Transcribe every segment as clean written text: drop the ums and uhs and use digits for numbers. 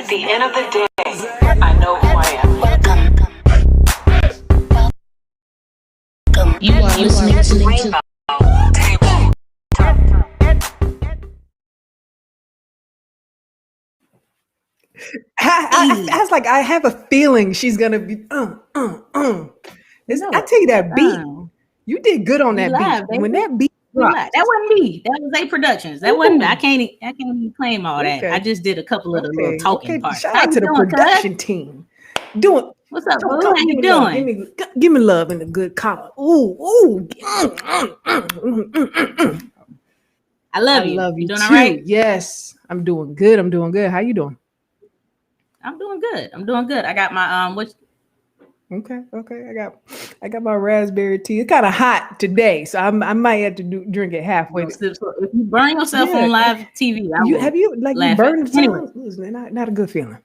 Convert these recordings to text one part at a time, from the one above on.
At the end of the day, I know who I am. You are listening to Rainbow I was like, I have a feeling she's gonna be. I tell you that beat. You did good on that live, beat. baby. When that beat dropped. That wasn't me. That was A Productions. That wasn't me. I can't even claim all that. I just did a couple of the little talking parts. Shout out to the production team. Doing. What's up, boo? How you doing? Give me love in a good collar. Ooh. I love you. You doing too. All right? Yes, I'm doing good. How you doing? I'm doing good. I got my Okay. I got my raspberry tea. It's kind of hot today, so I might have to drink it halfway. So if you burn yourself on live TV, you burned yourself? Anyway. Not a good feeling.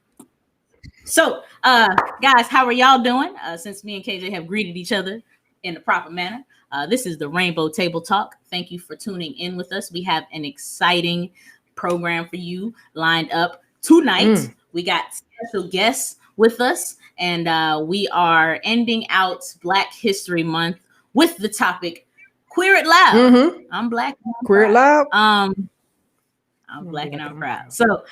So, guys, how are y'all doing? Since me and KJ have greeted each other in the proper manner, this is the Rainbow Table Talk. Thank you for tuning in with us. We have an exciting program for you lined up tonight. We got special guests with us, and we are ending out Black History Month with the topic Queer It Loud. I'm Black. Queer It Loud. I'm Black and I'm proud. So,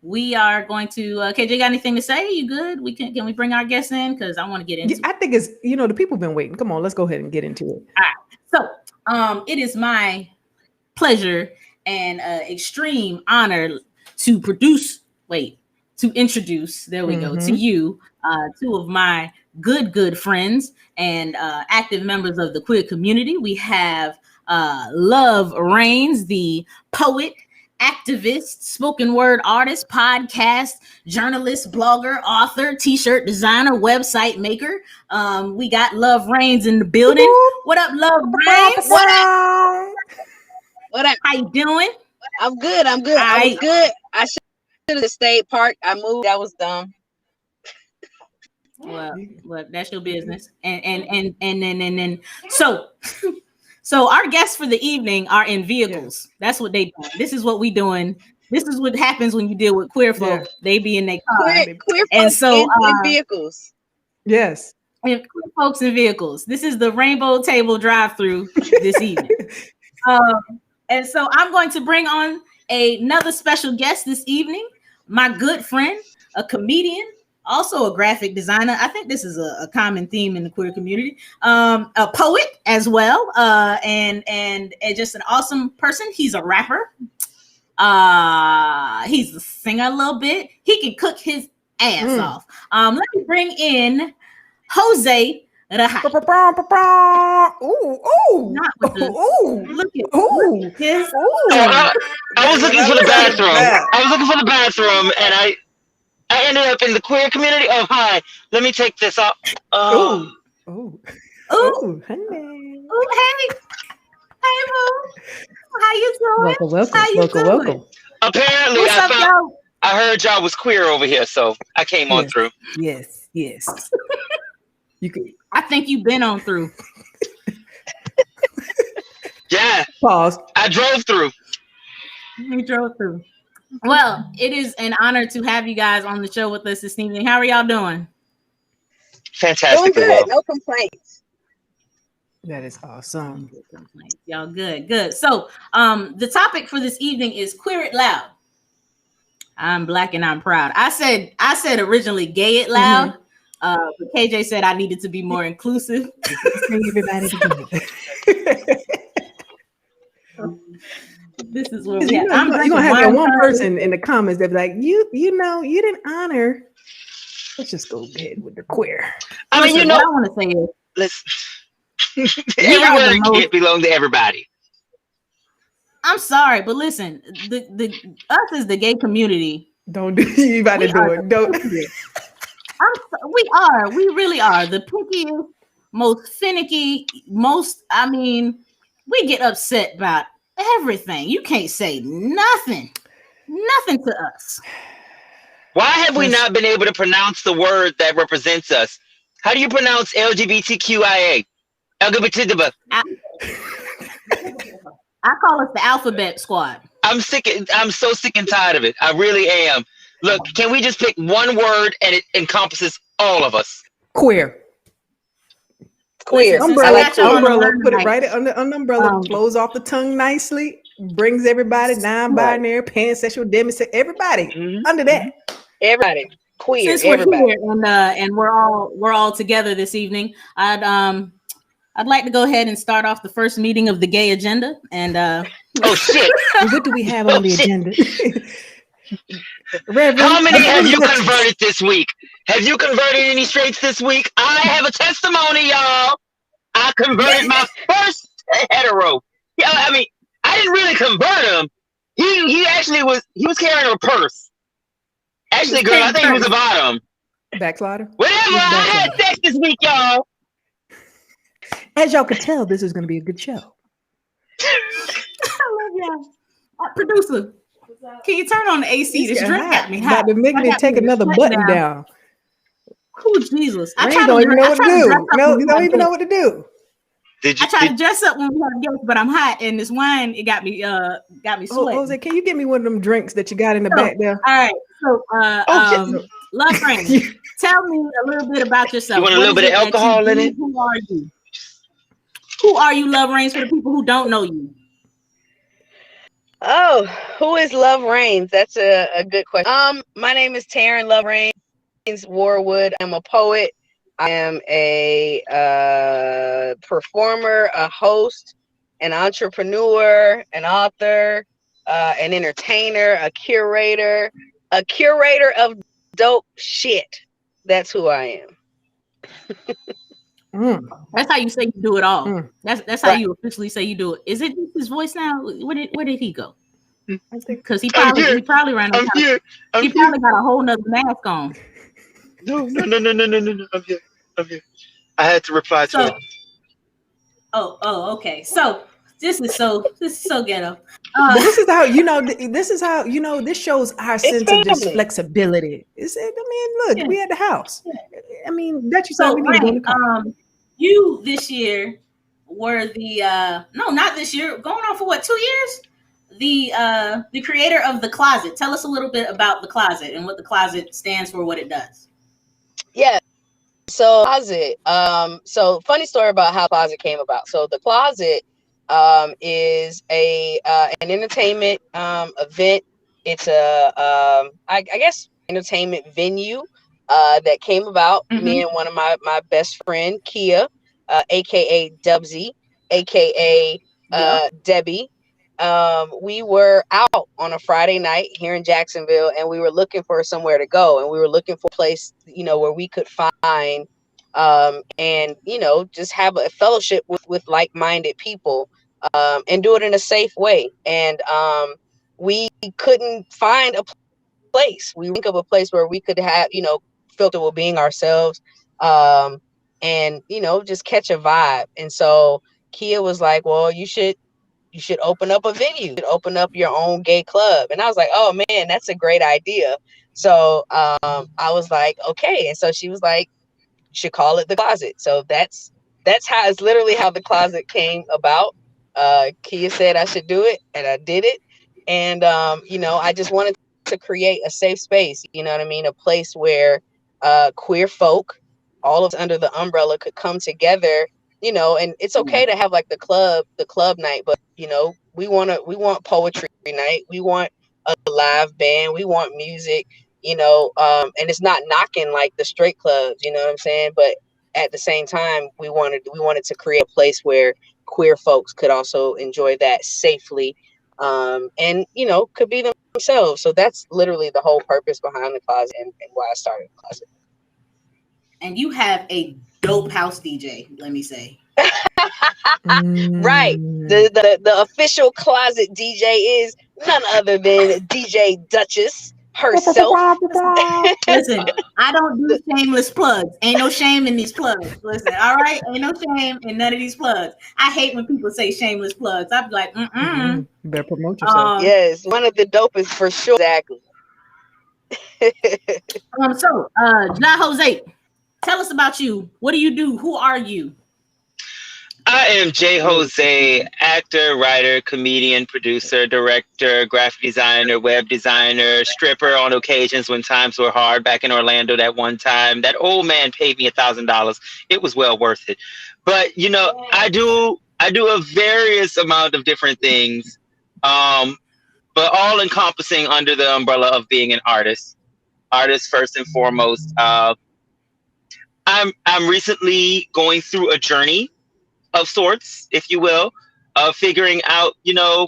we are going to. KJ, got anything to say? You good? Can we bring our guests in? Because I want to get into. I think it's the people have been waiting. Come on, let's go ahead and get into it. All right. So, it is my pleasure and extreme honor to introduce. There we go to you, two of my good friends and active members of the queer community. We have Love Reigns, the poet, activist, spoken word artist, podcast, journalist, blogger, author, t-shirt designer, website maker. We got Love Reigns in the building. What up, Love Reigns? What up? How you doing? I'm good. I was good. I should have stayed parked. I moved. That was dumb. Well, that's your business. And so our guests for the evening are in vehicles. That's what they do. This is what we doing. This is what happens when you deal with queer folk. They be in their car. Queer folks in vehicles. Yes. And queer folks in vehicles. This is the Rainbow Table drive-through this evening. And so I'm going to bring on another special guest this evening. My good friend, a comedian, also a graphic designer. I think this is a common theme in the queer community. A poet as well, and just an awesome person. He's a rapper. He's a singer a little bit. He can cook his ass off. Let me bring in Jose. Ooh. Look at his. I was looking for the bathroom. And I ended up in the queer community. Oh, hi. Let me take this off. Honey. Hey, boo. How you doing? Welcome. Apparently, I heard y'all was queer over here, so I came on through. Yes. You could. I think you've been on through. Yeah. Pause. I drove through. You drove through. Well, it is an honor to have you guys on the show with us this evening. How are y'all doing? Fantastic. Doing good. No complaints. That is awesome. Y'all good. So, the topic for this evening is Queer It Loud. I'm Black and I'm proud. I said originally Gay It Loud. But KJ said I needed to be more inclusive. Bring everybody together. This is where you're gonna have that one person in the comments that be like, you didn't honor. Let's just go ahead with the queer. I mean, what I want to say is, everybody can't belong to everybody. I'm sorry, but listen, the us as the gay community. Don't do you about to do it. Don't. We really are the pickiest, most finicky, we get upset about everything. You can't say nothing to us. Why have we not been able to pronounce the word that represents us? How do you pronounce LGBTQIA? LGBT. I call us the alphabet squad. I'm so sick and tired of it. I really am. Look, can we just pick one word and it encompasses all of us? Queer. Queer. Umbrella. y'all on the Umbrella. line Put it tonight. right on the umbrella. Flows off the tongue nicely. Brings everybody non-binary, pansexual, demisexual, everybody under that. Everybody. Queer. Since we're Everybody. here and we're all together this evening, I'd like to go ahead and start off the first meeting of the gay agenda. And oh shit! What do we have on the agenda? Reverend, how many have you converted this week? Have you converted any straights this week? I have a testimony, y'all. I converted my first hetero. Yeah, I mean, I didn't really convert him. He actually was carrying a purse. Actually, girl, I think he was a bottom. Backslider. Whatever. I had sex this week, y'all. As y'all can tell, this is going to be a good show. I love y'all. Producer, can you turn on the AC? This drink got me hot. About to make me take another button down. Oh, Jesus. I don't even know what to do. No, you don't even know what to do. I tried to dress up when we had guests, but I'm hot, and this wine, it got me sweating. Jose, can you give me one of them drinks that you got in the back there? All right. So, Love Rain, tell me a little bit about yourself. You want a little bit of alcohol in it? Who are you? Who are you, Love Reigns, for the people who don't know you? Oh, who is Love Reigns? That's a good question. My name is Taryn Love Reigns Warwood. I'm a poet. I am a performer, a host, an entrepreneur, an author, an entertainer, a curator of dope shit. That's who I am. That's how you say you do it all. That's how you officially say you do it. Is it his voice now? Where did he go? Because he probably ran out. He probably got a whole nother mask on. No. I'm here. I had to reply to it. Oh, okay. So this is so ghetto. This is how this shows our sense of just flexibility. Look, we at the house. I mean, that you saw we need to go in the car. You this year were the not this year, going on for what, 2 years? The creator of The Closet. Tell us a little bit about The Closet and what The Closet stands for, what it does. Yeah. So Closet. So funny story about how Closet came about. So The Closet is an entertainment event. It's a I guess entertainment venue that came about. Me and one of my best friend, Kia, aka Dubsy, aka Debbie. We were out on a Friday night here in Jacksonville, and we were looking for somewhere to go, and we were looking for a place, where we could find and just have a fellowship with like-minded people, and do it in a safe way. And we couldn't find a place. We think of a place where we could have, feel comfortable being ourselves, and just catch a vibe. And so Kia was like, well, you should open up a venue, you should open up your own gay club. And I was like, oh man, that's a great idea. So I was like, okay. And so she was like, you should call it The Closet. So that's how, it's literally how The Closet came about. Kia said I should do it, and I did it. And I just wanted to create a safe space, a place where queer folk, all of us under the umbrella, could come together, and it's okay to have like the club night, but we want poetry night, we want a live band, we want music, and it's not knocking like the straight clubs, you know what I'm saying? But at the same time, we wanted to create a place where queer folks could also enjoy that safely, and could be themselves. So that's literally the whole purpose behind The Closet, and why I started The Closet. And you have a dope house DJ, let me say. Right. The official Closet DJ is none other than DJ Duchess herself. Listen, I don't do shameless plugs. Ain't no shame in these plugs. Listen, all right? Ain't no shame in none of these plugs. I hate when people say shameless plugs. I'd be like, You better promote yourself. Yes, one of the dopest for sure. Exactly. So, Ja Jose, tell us about you. What do you do? Who are you? I am J. Jose, actor, writer, comedian, producer, director, graphic designer, web designer, stripper on occasions when times were hard. Back in Orlando that one time, that old man paid me $1,000. It was well worth it. But you know, I do a various amount of different things, but all encompassing under the umbrella of being an artist. Artist first and foremost. I'm recently going through a journey of sorts, if you will, of figuring out, you know,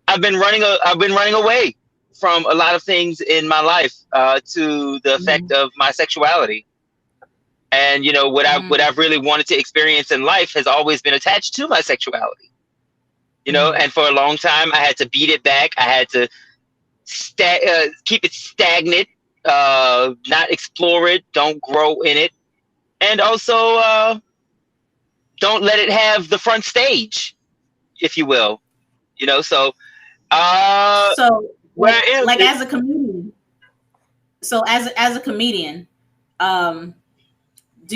I've been running away from a lot of things in my life to the effect of my sexuality. And you know what I've really wanted to experience in life has always been attached to my sexuality. You know, and for a long time I had to beat it back. I had to keep it stagnant, not explore it, don't grow in it, and also don't let it have the front stage, if you will. You know, so where I am, like as a comedian. So as a comedian, do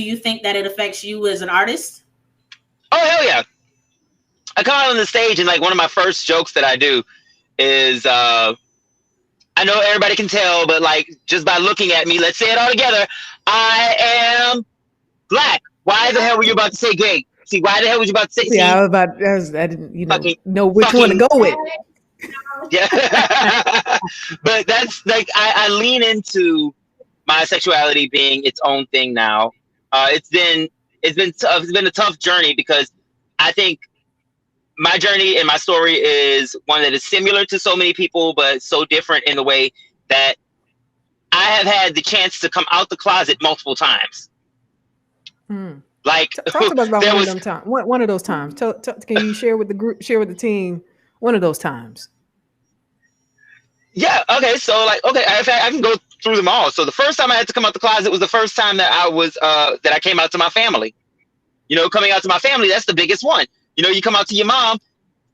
you think that it affects you as an artist? Oh hell yeah! I come out on the stage and like one of my first jokes that I do is I know everybody can tell, but like just by looking at me, let's say it all together. I am black. Why the hell were you about to say gay? See, why the hell was you about to say? Yeah, I didn't, know which one to go with. Yeah, but that's like I lean into my sexuality being its own thing now. It's been a tough journey because I think my journey and my story is one that is similar to so many people, but so different in the way that I have had the chance to come out the closet multiple times. Like, talk about one of those times. Can you share with the group, share with the team, one of those times? Yeah. Okay. So like, okay, in fact, I can go through them all. So the first time I had to come out the closet was the first time that I came out to my family. You know, coming out to my family, that's the biggest one. You know, you come out to your mom,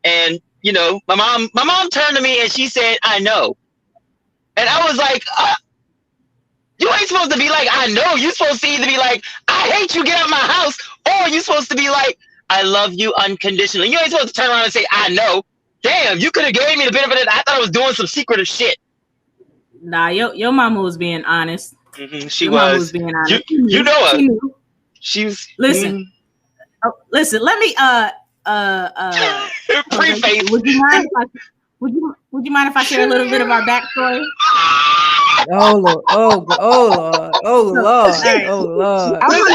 and you know, my mom turned to me and she said, "I know," and I was like, "You ain't supposed to be like, I know. You're supposed to either be like, I hate you, get out of my house,' or you're supposed to be like, I love you unconditionally. You ain't supposed to turn around and say, I know. Damn, you could have gave me the benefit of I thought I was doing some secretive shit." Nah, your mama was being honest. She was being honest. You know her. She was. Listen. Listen. Let me preface. Would you mind if I share a little bit of our backstory? Oh Lord! Oh Lord! Oh Lord! Oh Lord! I want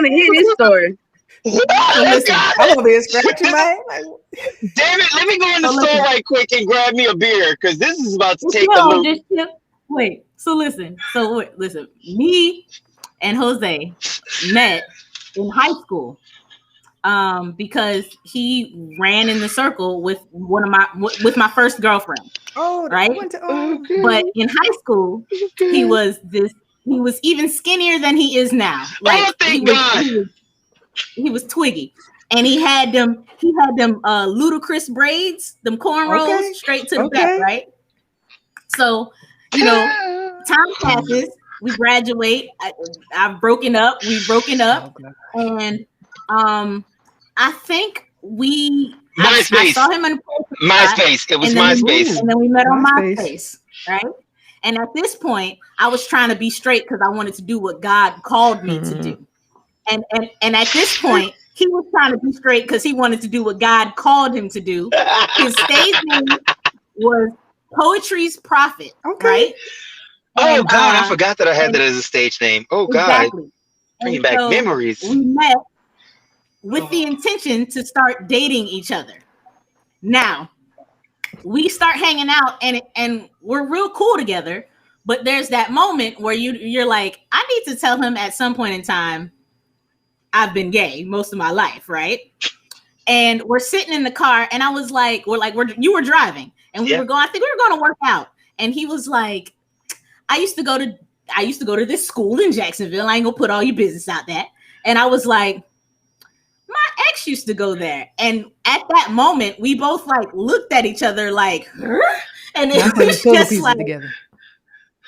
to hear this story. I'm over here scratching my head. Damn it! Let me go in the store right quick and grab me a beer because this is about to take a loop. Wait. So listen. Me and Jose met in high school because he ran in the circle with with my first girlfriend. Oh, right. But in high school, he was even skinnier than he is now. Like thank God. He was twiggy, and he had them ludicrous braids, them cornrows straight to the back, right? So, you know, time passes, we graduate. I've broken up. We've broken up, and I think I saw him in MySpace. It was MySpace, and then we met on MySpace, right? And at this point, I was trying to be straight because I wanted to do what God called me to do. And at this point, he was trying to be straight because he wanted to do what God called him to do. His stage name was Poetry's Prophet, right? Oh God, I forgot that I had that as a stage name. Oh God, exactly. Bringing back memories. We met with the intention to start dating each other. Now, we start hanging out and we're real cool together, but there's that moment where you're like, I need to tell him at some point in time I've been gay most of my life, right? And we're sitting in the car and I was like, you were driving and we were going, I think we were going to work out. And he was like, I used to go to this school in Jacksonville. I ain't gonna put all your business out there. And I was like, my ex used to go there. And at that moment, we both like looked at each other like, and it was just like, together.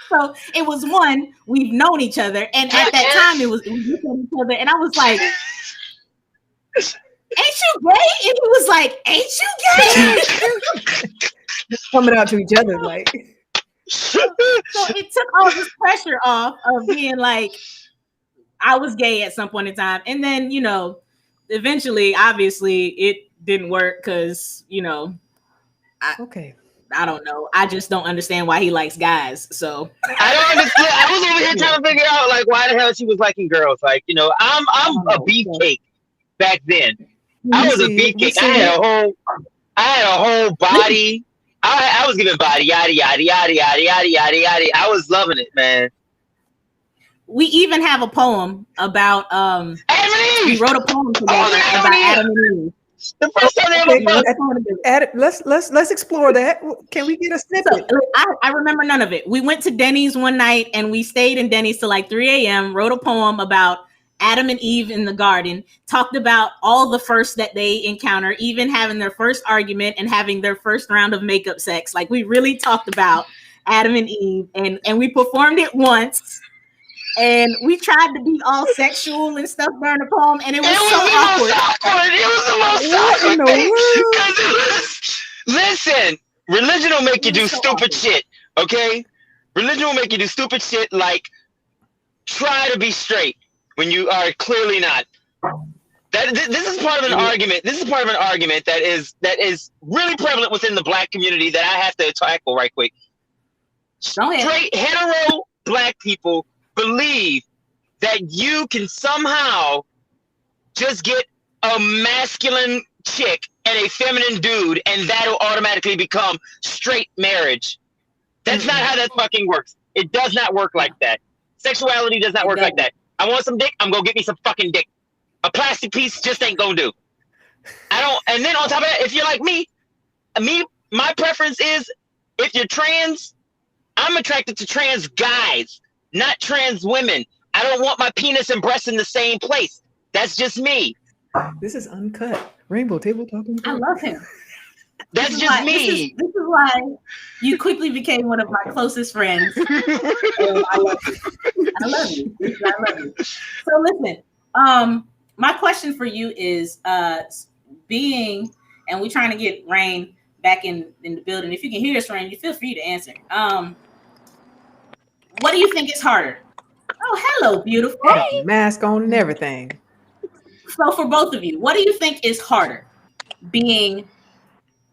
So it was one, we've known each other. And at that time we looked at each other and I was like, ain't you gay? And he was like, ain't you gay? Coming out to each other like. So it took all this pressure off of being like, I was gay at some point in time. And then, eventually, obviously, it didn't work because, Okay. I don't know. I just don't understand why he likes guys. So I don't understand. I was over here trying to figure out like why the hell she was liking girls. Like, I'm a beefcake back then. I was a beefcake. I had a whole body. I was giving body yada yada yada yada yada yada yada. I was loving it, man. We even have a poem about Adam and we Eve. wrote a poem together about Adam and Eve. The first time they ever fucked. Let's explore that. Can we get a snippet? So, I remember none of it. We went to Denny's one night and we stayed in Denny's till like 3 a.m. Wrote a poem about Adam and Eve in the garden. Talked about all the firsts that they encounter, even having their first argument and having their first round of makeup sex. Like we really talked about Adam and Eve, and we performed it once. And we tried to be all sexual and stuff during the poem, and it was so awkward. It was the most awkward thing. Listen, religion will make you do stupid shit, okay? Religion will make you do stupid shit like try to be straight when you are clearly not. This is part of an argument. This is part of an argument that is really prevalent within the black community that I have to tackle right quick. Straight hetero black people believe that you can somehow just get a masculine chick and a feminine dude and that'll automatically become straight marriage. That's not how that fucking works. It does not work like that. Sexuality does not work like that. I want some dick, I'm gonna get me some fucking dick. A plastic piece just ain't gonna do. And then on top of that, if you're like me, my preference is if you're trans, I'm attracted to trans guys, not trans women. I don't want my penis and breasts in the same place. That's just me. This is uncut. Rainbow Table Talking. I love him. That's just me. This is why you quickly became one of my closest friends. I love you. I love you. I love you. So listen, my question for you is being, and we're trying to get Rain back in the building. If you can hear us, Rain, you feel free to answer. What do you think is harder? Oh, hello, beautiful. Hey. Mask on and everything. So for both of you, what do you think is harder? Being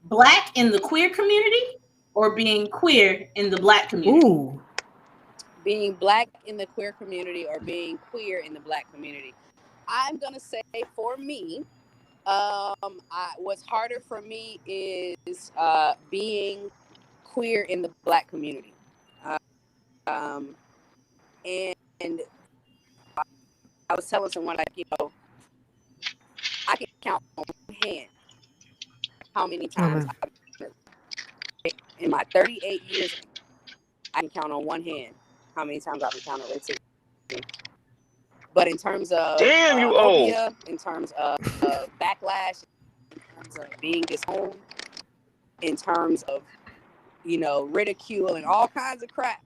Black in the queer community or being queer in the Black community? Ooh. Being Black in the queer community or being queer in the Black community? I'm going to say for me, what's harder for me is being queer in the Black community. And I was telling someone, like, I can count on one hand how many times in my 38 years, I can count on one hand how many times I've encountered racism. But in terms of phobia, in terms of backlash, in terms of being disowned, in terms of ridicule and all kinds of crap,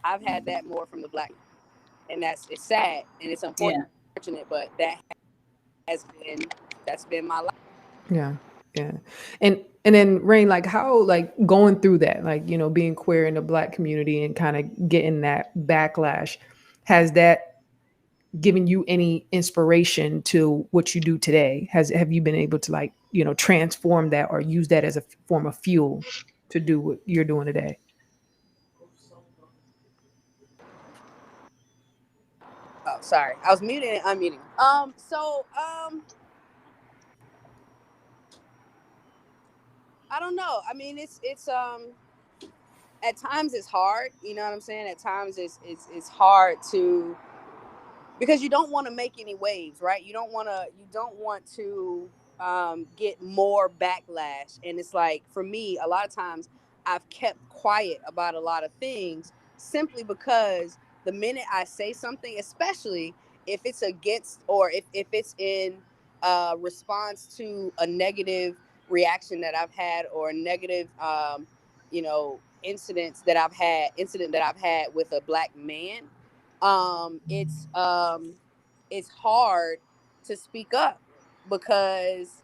I've had that more from the Black, and it's sad and it's unfortunate, but that's been my life. Yeah. And then Rain, like how, like going through that, like, being queer in the Black community and kind of getting that backlash, has that given you any inspiration to what you do today? Have you been able to, like, transform that or use that as a form of fuel to do what you're doing today? Oh, sorry. I was muting and unmuting. I don't know. I mean, it's at times it's hard, you know what I'm saying? At times it's hard to, because you don't want to make any waves, right? You don't want to get more backlash. And it's like, for me, a lot of times I've kept quiet about a lot of things simply because the minute I say something, especially if it's against or if it's in response to a negative reaction that I've had or a negative, incident that I've had with a Black man, it's hard to speak up because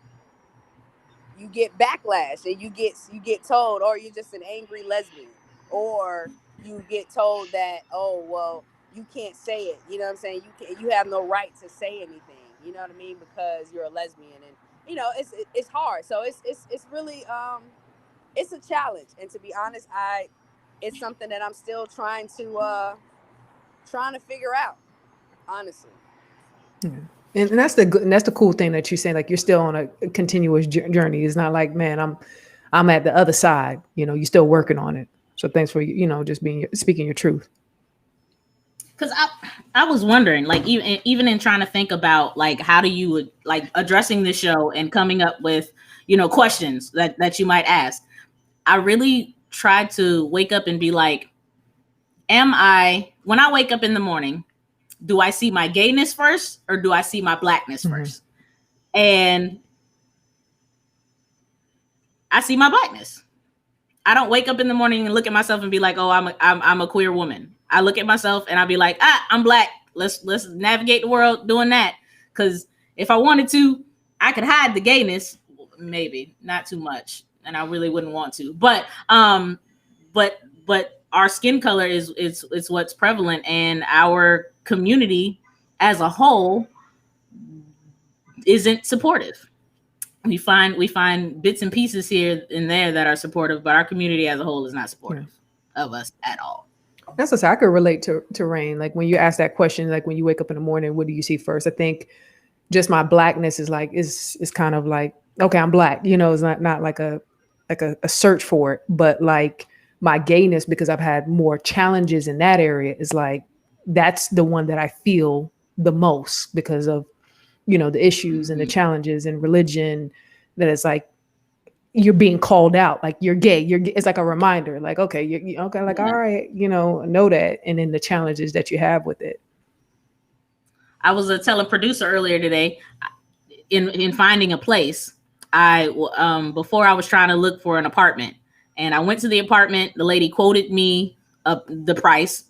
you get backlash and you get told, or you're just an angry lesbian, or you get told that, oh well, you can't say it. You know what I'm saying? You have no right to say anything. You know what I mean? Because you're a lesbian, and it's hard. So it's really it's a challenge. And to be honest, it's something that I'm still trying to figure out, honestly. Yeah. And that's the cool thing that you're saying. Like, you're still on a continuous journey. It's not like, man, I'm at the other side. You're still working on it. So thanks for just speaking your truth. Because I was wondering, like, even in trying to think about, like, how do you, like, addressing the show and coming up with questions that you might ask. I really tried to wake up and be like, when I wake up in the morning, do I see my gayness first or do I see my blackness first? And I see my blackness. I don't wake up in the morning and look at myself and be like, oh, I'm a queer woman. I look at myself and I'll be like, I'm black. Let's navigate the world doing that. Because if I wanted to, I could hide the gayness, maybe not too much, and I really wouldn't want to. But our skin color is what's prevalent, and our community as a whole isn't supportive. We find bits and pieces here and there that are supportive, but our community as a whole is not supportive of us at all. That's what I could relate to Rain. Like, when you ask that question, like, when you wake up in the morning, what do you see first? I think just my blackness is kind of like, okay, I'm black. It's not like a search for it, but like my gayness, because I've had more challenges in that area, is like, that's the one that I feel the most because of the issues and the challenges and religion, that it's like you're being called out, like you're gay. It's like a reminder, like, okay, you're okay, like, all right, know that, and then the challenges that you have with it. I was telling producer earlier today, in finding a place, before I was trying to look for an apartment, and I went to the apartment. The lady quoted me the price,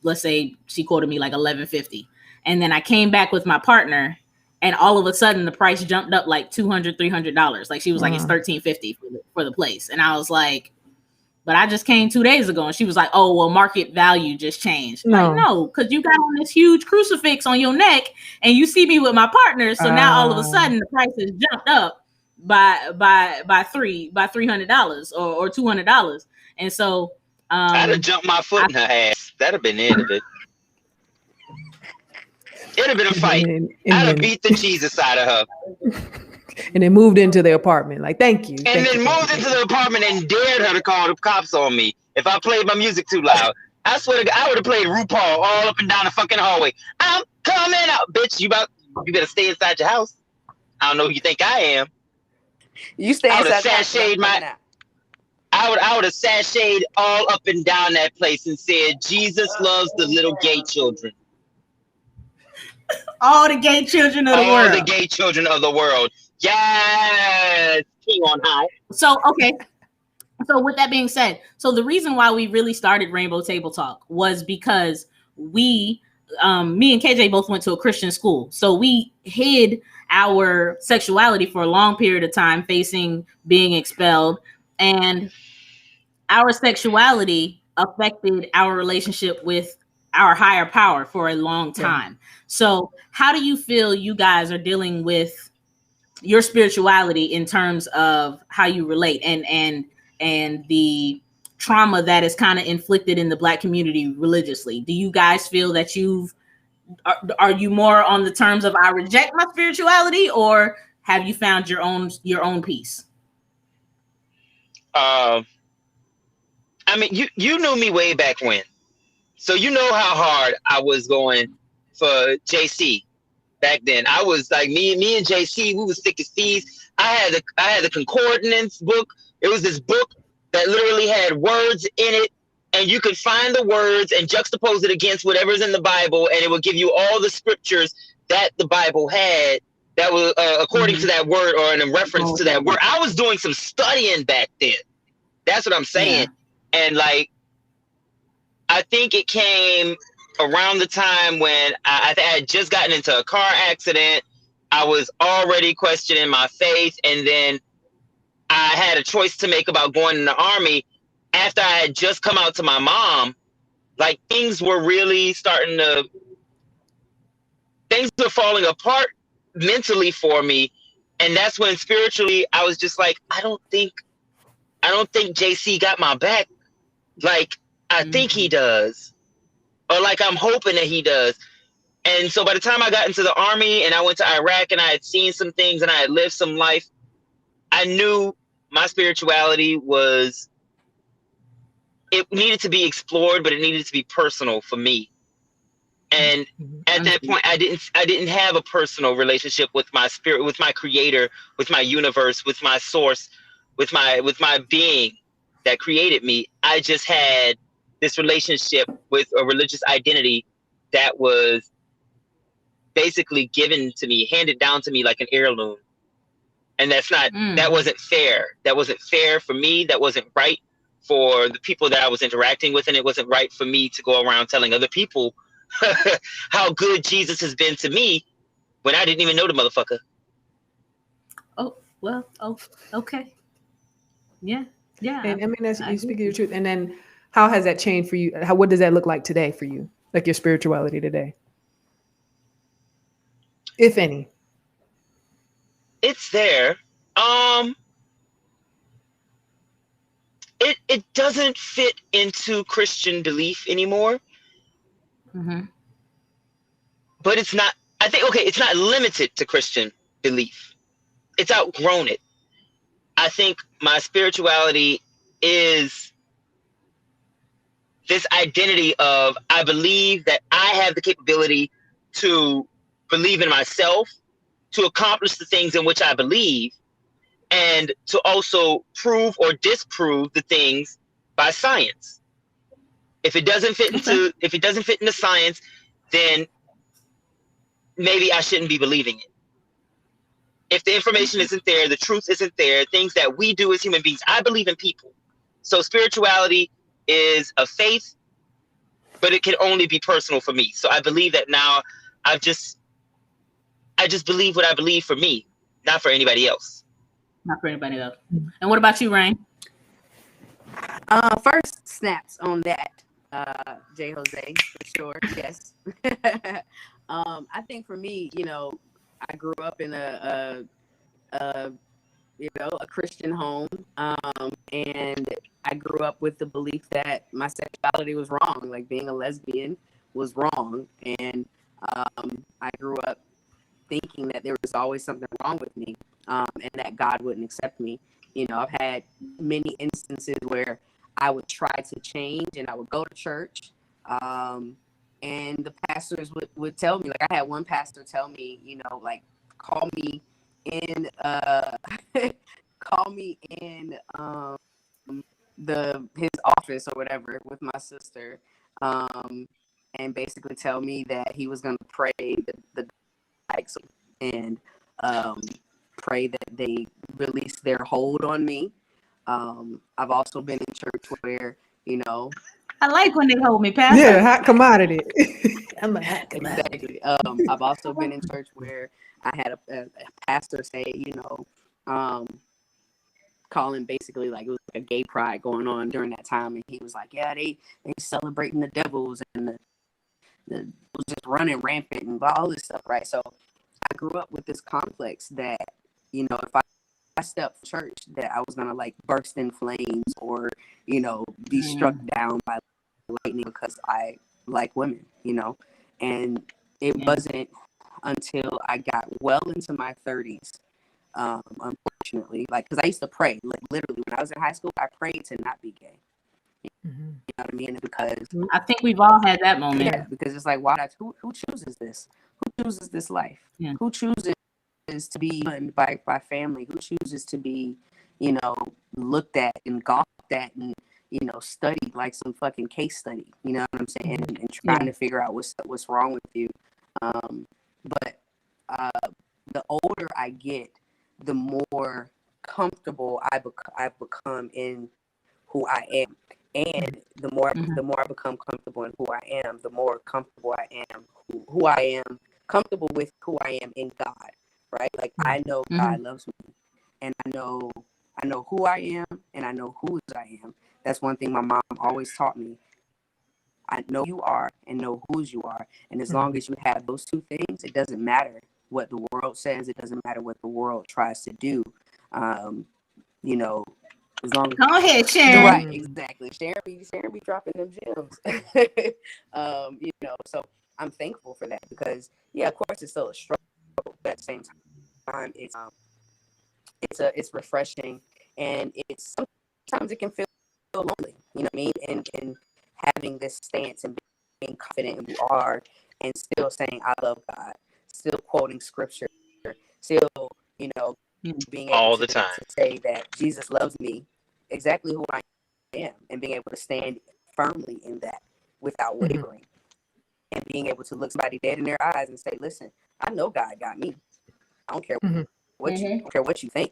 let's say she quoted me like $11.50. And then I came back with my partner, and all of a sudden the price jumped up like $200, $300. Like, she was like, it's $13.50 for the place. And I was like, but I just came 2 days ago. And she was like, oh, well, market value just changed. No, like, no, because you got on this huge crucifix on your neck and you see me with my partner. So now all of a sudden the price has jumped up by $300 or $200. And so I'd have jumped my foot in her ass. That'd have been the end of it. It'd have been a fight. I'd have beat the Jesus out of her. And then moved into the apartment. Like, thank you. And then moved into the apartment and dared her to call the cops on me if I played my music too loud. I swear to God, I would have played RuPaul all up and down the fucking hallway. I'm coming out, bitch. You better stay inside your house. I don't know who you think I am. You stay inside your house. I would have sashayed all up and down that place and said, Jesus loves the little gay children. All the gay children of the world. All the gay children of the world. Yes, king on high. So, okay. So with that being said, so the reason why we really started Rainbow Table Talk was because me and KJ both went to a Christian school. So we hid our sexuality for a long period of time, facing being expelled. And our sexuality affected our relationship with our higher power for a long time. Yeah. So how do you feel you guys are dealing with your spirituality in terms of how you relate and the trauma that is kind of inflicted in the Black community religiously? Do you guys feel that are you more on the terms of I reject my spirituality, or have you found your own peace? I mean, you knew me way back when. So you know how hard I was going for JC back then. I was like me and JC, we was thick as thieves. I had the concordance book. It was this book that literally had words in it, and you could find the words and juxtapose it against whatever's in the Bible, and it would give you all the scriptures that the Bible had that was according to that word or in reference to that word. I was doing some studying back then. That's what I'm saying. Yeah. And like, I think it came around the time when I had just gotten into a car accident. I was already questioning my faith, and then I had a choice to make about going in the army. After I had just come out to my mom, like things were really things were falling apart mentally for me. And that's when spiritually I was just like, I don't think JC got my back. Like, I think he does. Or like I'm hoping that he does. And so by the time I got into the army and I went to Iraq and I had seen some things and I had lived some life, I knew my spirituality it needed to be explored, but it needed to be personal for me. And at that point, I didn't have a personal relationship with my spirit, with my creator, with my universe, with my source, with my being that created me. I just had this relationship with a religious identity that was basically given to me, handed down to me like an heirloom. And that wasn't fair. That wasn't fair for me. That wasn't right for the people that I was interacting with. And it wasn't right for me to go around telling other people how good Jesus has been to me when I didn't even know the motherfucker. Oh, well, okay. Yeah. And I mean, that's you speaking your truth. And then how has that changed for you? What does that look like today for you? Like your spirituality today? If any. It's there. It doesn't fit into Christian belief anymore. But it's not, I think, okay, it's not limited to Christian belief. It's outgrown it. I think my spirituality is this identity of, I believe that I have the capability to believe in myself, to accomplish the things in which I believe, and to also prove or disprove the things by science. If it doesn't fit into science, then maybe I shouldn't be believing it. If the information isn't there, the truth isn't there, things that we do as human beings, I believe in people. So spirituality is a faith, but it can only be personal for me. So I believe that now I just believe what I believe for me, not for anybody else. Not for anybody else. And what about you, Rain? First snaps on that, J. Jose, for sure. Yes. I think for me, I grew up in a Christian home, and I grew up with the belief that my sexuality was wrong, like being a lesbian was wrong, and I grew up thinking that there was always something wrong with me, and that God wouldn't accept me. I've had many instances where I would try to change, and I would go to church, and the pastors would tell me, like I had one pastor tell me, like, call me in his office or whatever with my sister, and basically tell me that he was going to pray the likes and pray that they release their hold on me. I've also been in church where, I like when they hold me, Pastor. Yeah, hot commodity. I'm a hot commodity. Exactly. I've also been in church where I had a pastor say, calling basically like it was like a gay pride going on during that time, and he was like, yeah, they celebrating the devils and the was just running rampant and all this stuff, right? So I grew up with this complex that, if I stepped church, that I was gonna like burst in flames or, be struck down by lightning because I like women, and it wasn't until I got well into my 30s, unfortunately, like, because I used to pray, like literally when I was in high school, I prayed to not be gay. You know what I mean? Because I think we've all had that moment. Yeah, because it's like, why? Who chooses this? Who chooses this life? Yeah. Who chooses to be by family? Who chooses to be, looked at and gawked at and, studied like some fucking case study? You know what I'm saying? And trying to figure out what's wrong with you. But the older I get, the more comfortable I've become in who I am. And the more I become comfortable in who I am, the more comfortable I am who I am comfortable with who I am in God, right? Like I know God loves me, and I know who I am, and I know whose I am. That's one thing my mom always taught me. I know you are and know whose you are, and as long as you have those two things, it doesn't matter what the world says. It doesn't matter what the world tries to do. You know, as long as Go ahead, Sharon. right, exactly. Sharon be dropping them gems. You know, so I'm thankful for that because of course it's still a struggle, but at the same time it's refreshing, and it's sometimes it can feel lonely, you know what I mean? And having this stance and being confident in who you are and still saying I love God, still quoting scripture, still, you know, being able All to the time. say that Jesus loves me exactly who I am, and being able to stand firmly in that without wavering, and being able to look somebody dead in their eyes and say, listen, I know God got me. I don't care what you, I don't care what you think.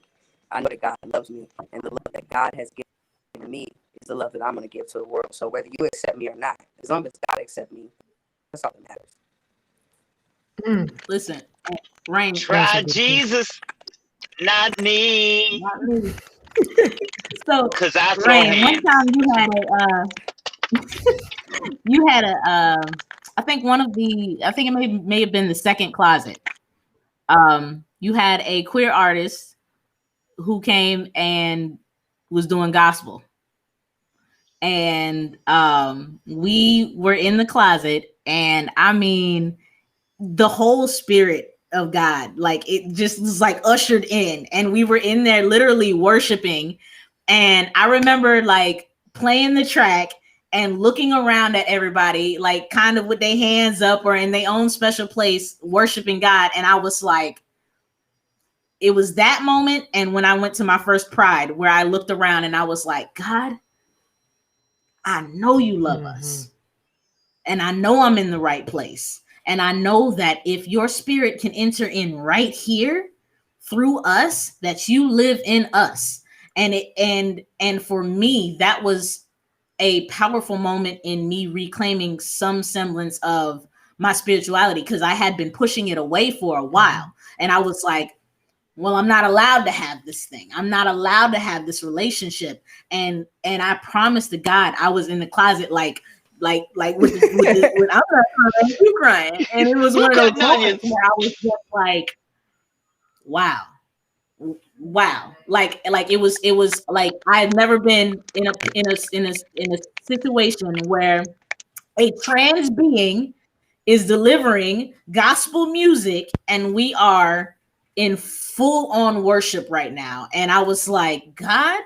I know that God loves me, and the love that God has given me is the love that I'm going to give to the world. So whether you accept me or not, as long as God accepts me, that's all that matters. Listen, Rain. Try Jesus, not me. Not me. So, Cause I throw Rain, one hands. time you had a I think I think it may have been the second closet. You had a queer artist who came and was doing gospel. And we were in the closet, and I mean the whole spirit of God, like it just was like ushered in, and we were in there literally worshiping. And I remember like playing the track and looking around at everybody, like kind of with their hands up or in their own special place worshiping God. And I was like, it was that moment. And when I went to my first Pride, where I looked around and I was like, God, I know you love us, and I know I'm in the right place. And I know that if your spirit can enter in right here through us, that you live in us. And for me, that was a powerful moment in me reclaiming some semblance of my spirituality, because I had been pushing it away for a while. And I was like, well, I'm not allowed to have this thing. I'm not allowed to have this relationship. And I promised to God, I was in the closet like with I'm not crying, you crying. And it was one of those moments where I was just like, wow. Like it was like I had never been in a situation where a trans being is delivering gospel music and we are in full on worship right now. And I was like, God,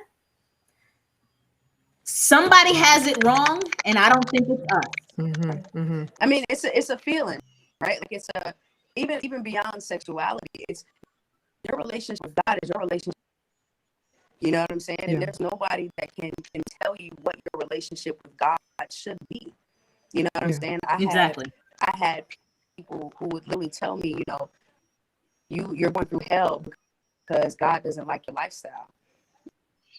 somebody has it wrong, and I don't think it's us. I mean, it's a feeling, right? Like it's a even beyond sexuality. It's your relationship with God is your relationship. You know what I'm saying? Yeah. And there's nobody that can tell you what your relationship with God should be. You know what I'm saying? I had people who would literally tell me, you know, you're going through hell because God doesn't like your lifestyle.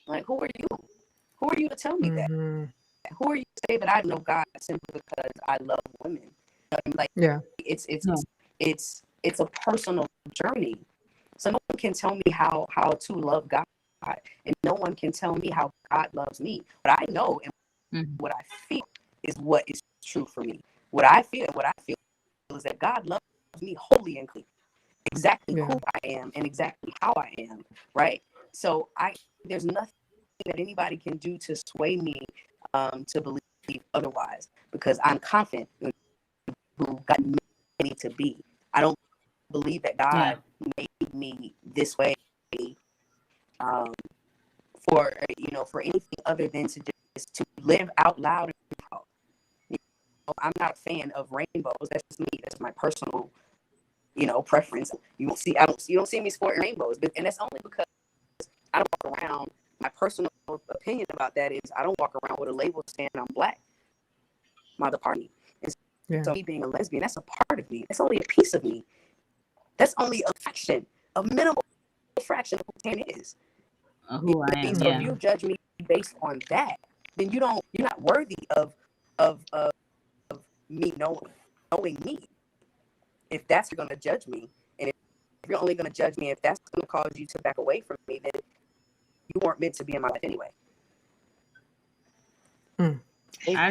Like, who are you? Who are you to tell me that? Who are you to say that I know God simply because I love women? You know, like, it's a personal journey. So no one can tell me how to love God, and no one can tell me how God loves me. What I know and what I feel is what is true for me. What I feel is that God loves me wholly and clean, exactly who I am and exactly how I am, right? So there's nothing that anybody can do to sway me to believe otherwise, because I'm confident in who God made me to be. I don't believe that God made me this way for anything other than to live out loud and proud. You know, I'm not a fan of rainbows. That's just me. That's my personal, preference. You don't see me sporting rainbows, and that's only because I don't walk around. My personal opinion about that is I don't walk around with a label saying I'm Black. My other party. And so me being a lesbian, that's a part of me. That's only a piece of me. That's only a minimal fraction of who Tan is. Who I am. So if you judge me based on that, then you're not worthy of me knowing me. If that's going to judge me, and if you're only going to judge me if that's going to cause you to back away from me, then you weren't meant to be in my life anyway. I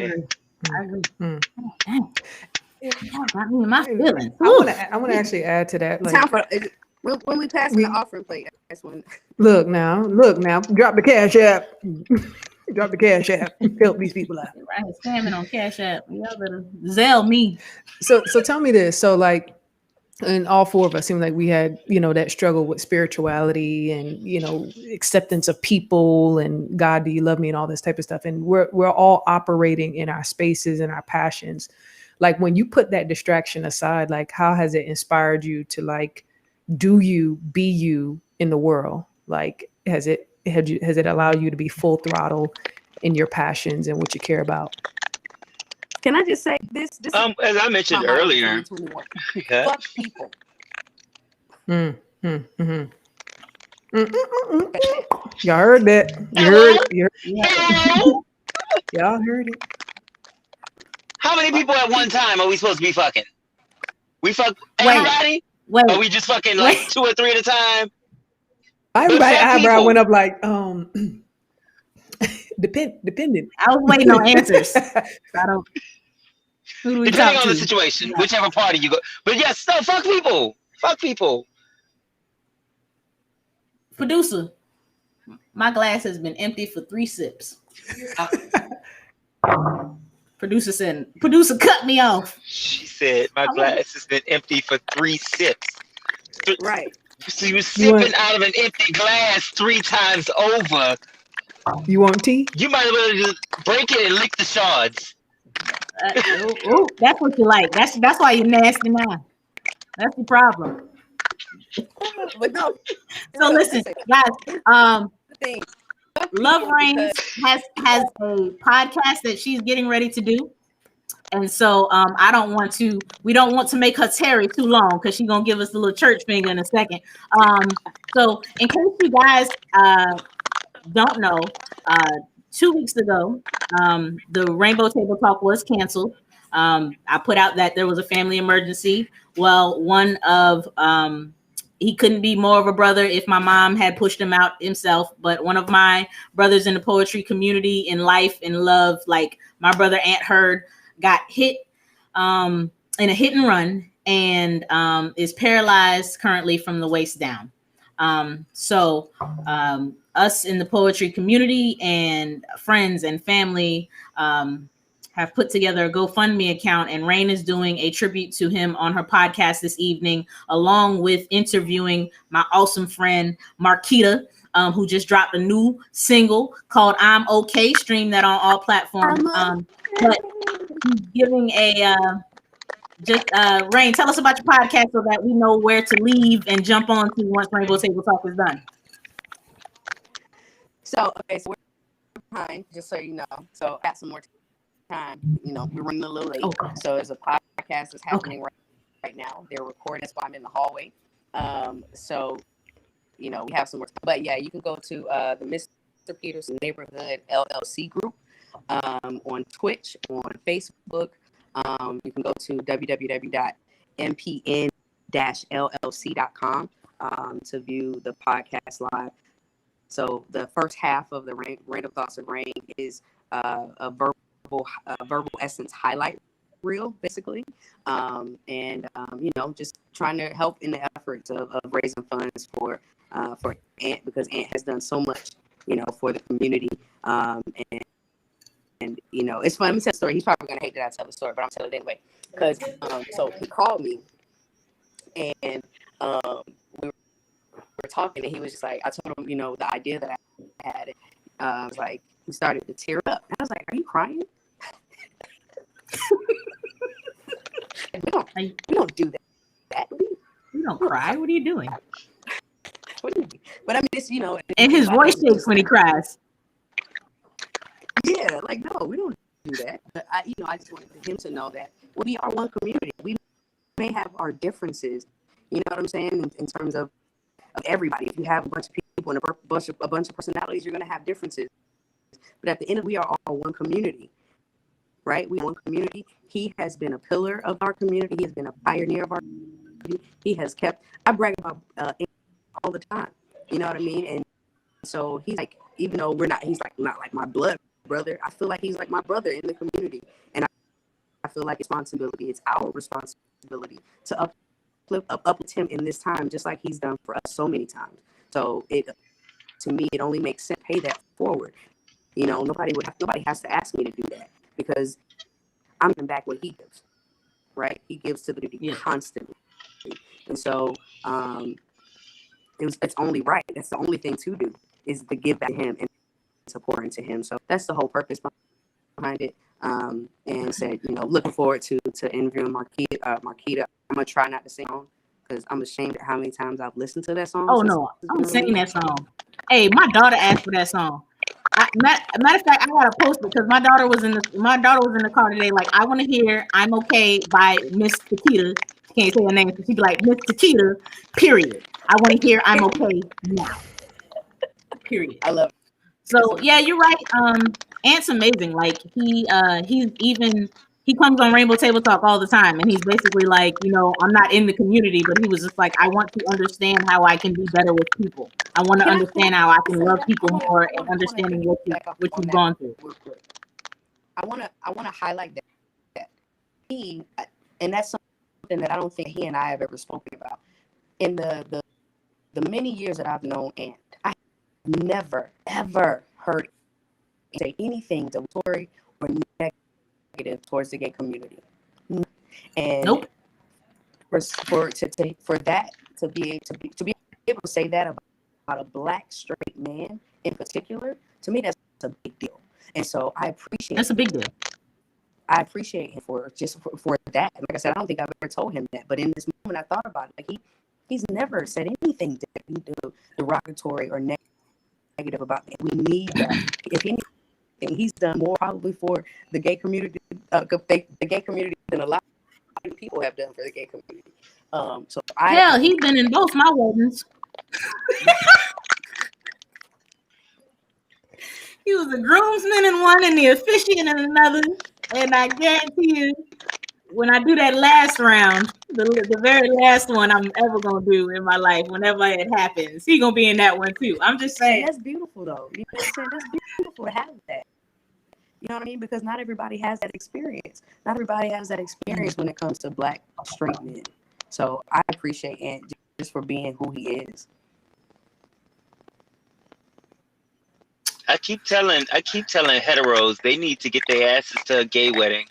agree. Mm. Y'all got me in my feelings. I want to actually add to that. Time for when we pass the offering plate. That's when. Look now, drop the cash app. Drop the cash app. Help these people out. Right, spamming on Cash App. Y'all better Zelle me. So tell me this. So like, and all four of us seem like we had, that struggle with spirituality and, acceptance of people and God, do you love me, and all this type of stuff. And we're all operating in our spaces and our passions. Like when you put that distraction aside, like how has it inspired you to like, be you in the world? Like, has it allowed you to be full throttle in your passions and what you care about? Can I just say this? As I mentioned earlier, yeah. Fuck people. Y'all heard that? Y'all heard it. How many people at one time are we supposed to be fucking? We fuck everybody? Wait. Or we just fucking like 2 or 3 at a time? Everybody eyebrow went up like, dependent. I was waiting on answers. Who do we Depending talk on to? the situation, whichever party you go. But yes, no, fuck people. Fuck people. Producer, my glass has been empty for 3 sips. Producer cut me off. She said, my glass has been empty for 3 sips. Right. So you were sipping out of an empty glass 3 times over. You want tea? You might as well just break it and lick the shards. That's what you like. That's why you're nasty now. That's the problem. But no. So listen, guys. Love Reigns has a podcast that she's getting ready to do, and so we don't want to make her tarry too long because she's gonna give us the little church finger in a second. So in case you guys don't know, 2 weeks ago, the Rainbow Table Talk was canceled. I put out that there was a family emergency. Well, he couldn't be more of a brother if my mom had pushed him out himself. But one of my brothers in the poetry community, in life, in love, like my brother Ant Heard, got hit in a hit and run and is paralyzed currently from the waist down. So us in the poetry community and friends and family have put together a GoFundMe account, and Rain is doing a tribute to him on her podcast this evening, along with interviewing my awesome friend Marquita, who just dropped a new single called "I'm Okay." Stream that on all platforms. But giving Rain, tell us about your podcast so that we know where to leave and jump on to once Rainbow Table Talk is done. So we're behind, just so you know. So at some more time, we're running a little late. Okay. So there's a podcast that's happening right now. They're recording. That's why I'm in the hallway. So we have some more time. But yeah, you can go to the Mr. Peterson Neighborhood LLC group on Twitch, on Facebook. You can go to www.mpn-llc.com to view the podcast live. So the first half of the Random Thoughts of Rain is a verbal essence highlight reel, basically, and just trying to help in the efforts of raising funds for Ant, because Ant has done so much, for the community, and it's fun. Let me tell the story. He's probably gonna hate that I tell the story, but I'm telling it anyway. Because so he called me, and we were talking, and he was just like, I told him, the idea that I had. I was like, he started to tear up. I was like, "Are you crying?" we don't do that. You don't cry. What are you doing? What do you do? But I mean, it's and his voice shakes when he cries. Yeah, like no, we don't do that. But I just wanted him to know that we are one community. We may have our differences, you know what I'm saying, in terms of everybody. If you have a bunch of people and a bunch of personalities, you're gonna have differences. But at the end, we are all one community, right? We are one community. He has been a pillar of our community. He has been a pioneer of our community. He has kept, I brag about all the time. You know what I mean? And so he's like, even though he's like not like my blood brother, I feel like he's like my brother in the community. And I feel like it's our responsibility to uplift him in this time, just like he's done for us so many times. So to me, it only makes sense to pay that forward. You know, nobody has to ask me to do that because I'm giving back what he gives, right? He gives to the community constantly. And so it's only right. That's the only thing to do is to give back to him and to pour into him. So that's the whole purpose behind it. And said, you know, looking forward to interviewing Marquita. I'm gonna try not to sing on because I'm ashamed at how many times I've listened to that song. Oh no, I'm singing that song. Hey, my daughter asked for that song. Matter of fact, I gotta post it because my daughter was in the car today. Like, I want to hear "I'm Okay" by Miss Takita. She can't say her name, so she'd be like Miss Takita. Period. I want to hear "I'm Okay" now. Period. I love it. So yeah, you're right. Ant's amazing. Like he comes on Rainbow Table Talk all the time, and he's basically like, you know, I'm not in the community, but he was just like, I want to understand how I can be better with people. I want to understand how I can love people more and understanding what you've gone through. I want to highlight that and that's something that I don't think he and I have ever spoken about. In the many years that I've known Ant, I have never ever heard him say anything derogatory or negative towards the gay community. And nope. For that to be able to say that about a Black straight man in particular, to me that's a big deal. And so I appreciate that's a big deal. I appreciate him for that. Like I said, I don't think I've ever told him that, but in this moment I thought about it. Like he's never said anything derogatory or negative about it. We need that. If anything, he's done more probably for the gay community, than a lot of people have done for the gay community. He's been in both my weddings. He was a groomsman in one and the officiant in another. And I guarantee you, when I do that last round, the very last one I'm ever gonna do in my life, whenever it happens, he's gonna be in that one too. I'm just saying. And that's beautiful though. You know what I'm saying? That's beautiful to have that. You know what I mean? Because not everybody has that experience. Not everybody has that experience when it comes to Black straight men. So I appreciate Ant just for being who he is. I keep telling heteros they need to get their asses to a gay wedding.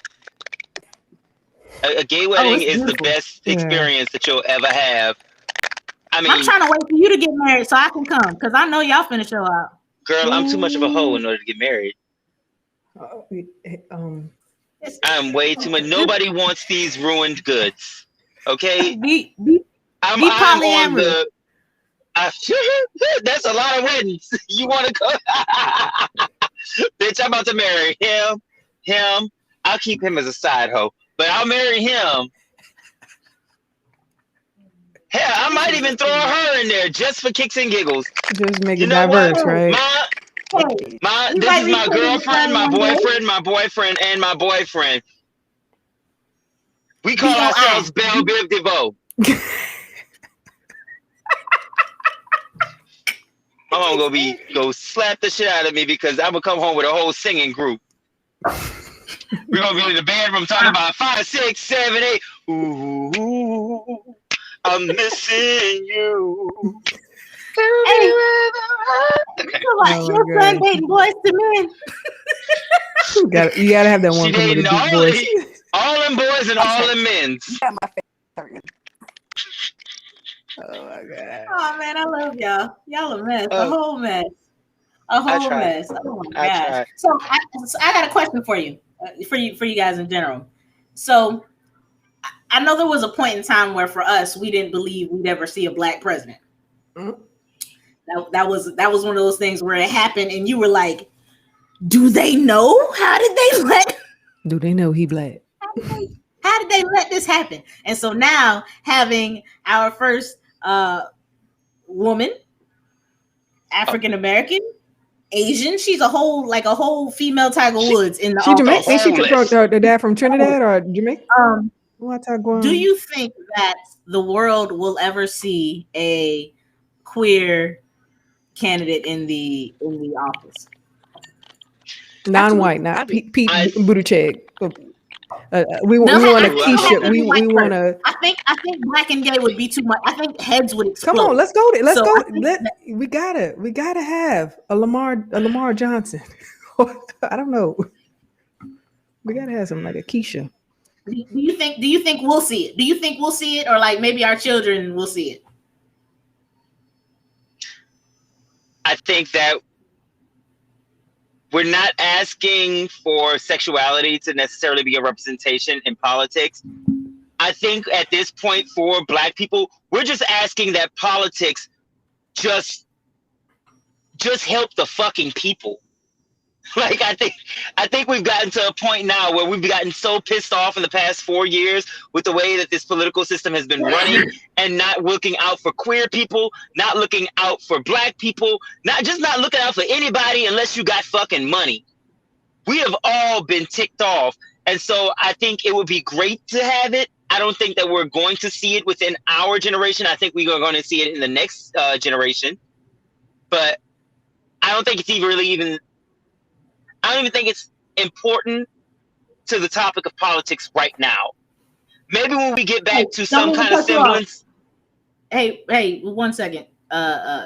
A gay wedding is the best experience that you'll ever have. I mean, I'm trying to wait for you to get married so I can come because I know y'all finna show out. Girl, I'm too much of a hoe in order to get married. I'm way too much. Nobody wants these ruined goods. Okay, I'm on the. That's a lot of weddings. You want to go? Bitch, I'm about to marry him. I'll keep him as a side hoe, but I'll marry him. Hell, I might even throw her in there just for kicks and giggles. Just make it diverse, right? This is my girlfriend, my boyfriend, and my boyfriend. We call ourselves Belle Biv DeVoe. My mom gonna go slap the shit out of me because I'm gonna come home with a whole singing group. We're gonna be in the bedroom talking about 5, 6, 7, 8. Ooh, I'm missing you. Hey, your son dating boys to men. You gotta have that one. She dating all them boys and all them men's. Oh my god. Oh man, I love y'all. Y'all a mess. A whole mess. A whole mess. Oh my gosh. So I got a question for you. For you guys in general. So I know there was a point in time where for us we didn't believe we'd ever see a Black president. Mm-hmm. That was one of those things where it happened and you were like, do they know? Do they know he Black? How did they let this happen? And so now having our first woman, African American, Asian. She's a whole female Tiger Woods in the She Jamaican? office. Ain't she Homeless. the dad from Trinidad or Jamaica? Do you think that the world will ever see a queer candidate in the office? Non-white, not Pete Buttigieg. We want a Keisha. We want to. I think black and gay would be too much. I think heads would explode. Come on, let's go. Let's So go. I think We gotta have a Lamar Johnson. I don't know. We gotta have something like a Keisha. Do you think we'll see it? Do you think we'll see it, or like maybe our children will see it? I think that we're not asking for sexuality to necessarily be a representation in politics. I think at this point for Black people, we're just asking that politics just help the fucking people. Like I think we've gotten to a point now where we've gotten so pissed off in the past 4 years with the way that this political system has been running and not looking out for queer people, not looking out for Black people, not looking out for anybody unless you got fucking money. We have all been ticked off. And so I think it would be great to have it. I don't think that we're going to see it within our generation. I think we are going to see it in the next generation. But I don't think it's I don't even think it's important to the topic of politics right now. Maybe when we get back to some kind of semblance. Hey, 1 second,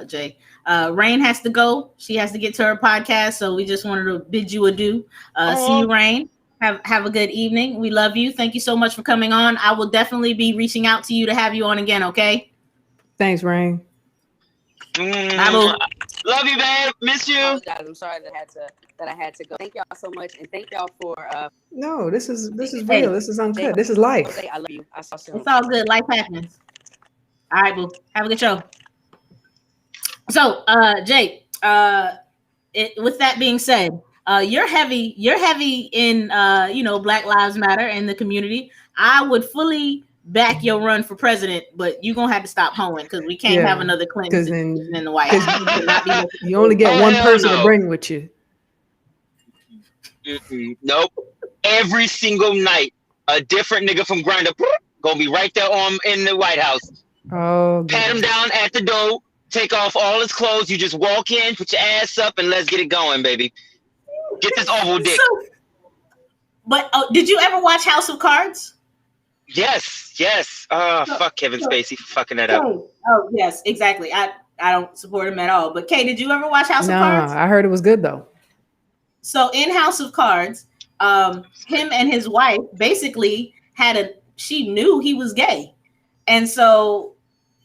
Jay. Rain has to go. She has to get to her podcast, so we just wanted to bid you adieu. See you, Rain. Have a good evening. We love you. Thank you so much for coming on. I will definitely be reaching out to you to have you on again, okay? Thanks, Rain. Love you, babe. Miss you. I'm sorry that I had to go. Thank y'all so much, and thank y'all for. No, this is real. This is uncut. This is life. I love you. I saw soon. It's all good. Life happens. All right, boo. Have a good show. So, Jake, with that being said, you're heavy in Black Lives Matter and the community. I would fully back your run for president, but you're gonna have to stop hoeing because we can't have another Clinton in the White House. You only get one person to bring with you. Nope. Every single night, a different nigga from Grindr gonna be right there in the White House. Oh, pat him down at the door, take off all his clothes. You just walk in, put your ass up, and let's get it going, baby. Get this oval dick. But did you ever watch House of Cards? Yes. Fuck Kevin Spacey for fucking that up. Oh, yes, exactly. I don't support him at all. But Kay, did you ever watch House of Cards? I heard it was good though. So in House of Cards, him and his wife basically she knew he was gay. And so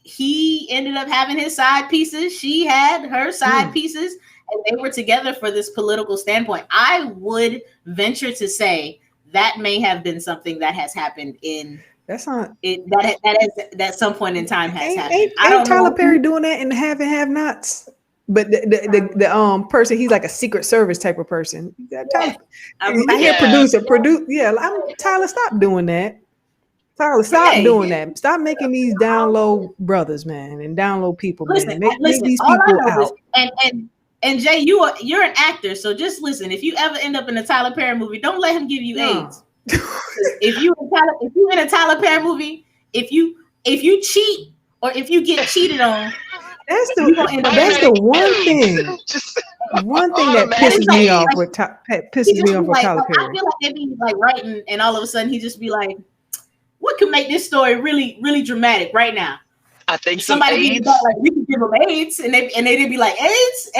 he ended up having his side pieces. She had her side pieces, and they were together for this political standpoint. I would venture to say that may have been something that has happened at some point in time has happened. Ain't Tyler Perry doing that in the have and have nots? But the person, he's like a Secret Service type of person. Producer. Yeah, Tyler, stop doing that. Tyler, stop doing that. Stop making these down low brothers, man, and down low people, man. Make these people out. And Jay, you're an actor, so just listen. If you ever end up in a Tyler Perry movie, don't let him give you AIDS. if you in a Tyler Perry movie, if you cheat or if you get cheated on, that's the one thing that pisses me off with Tyler Perry. I feel like they be like writing, and all of a sudden he just be like, "What could make this story really, really dramatic right now?" I think somebody be like, "We can give them AIDS," and they'd be like, "AIDS."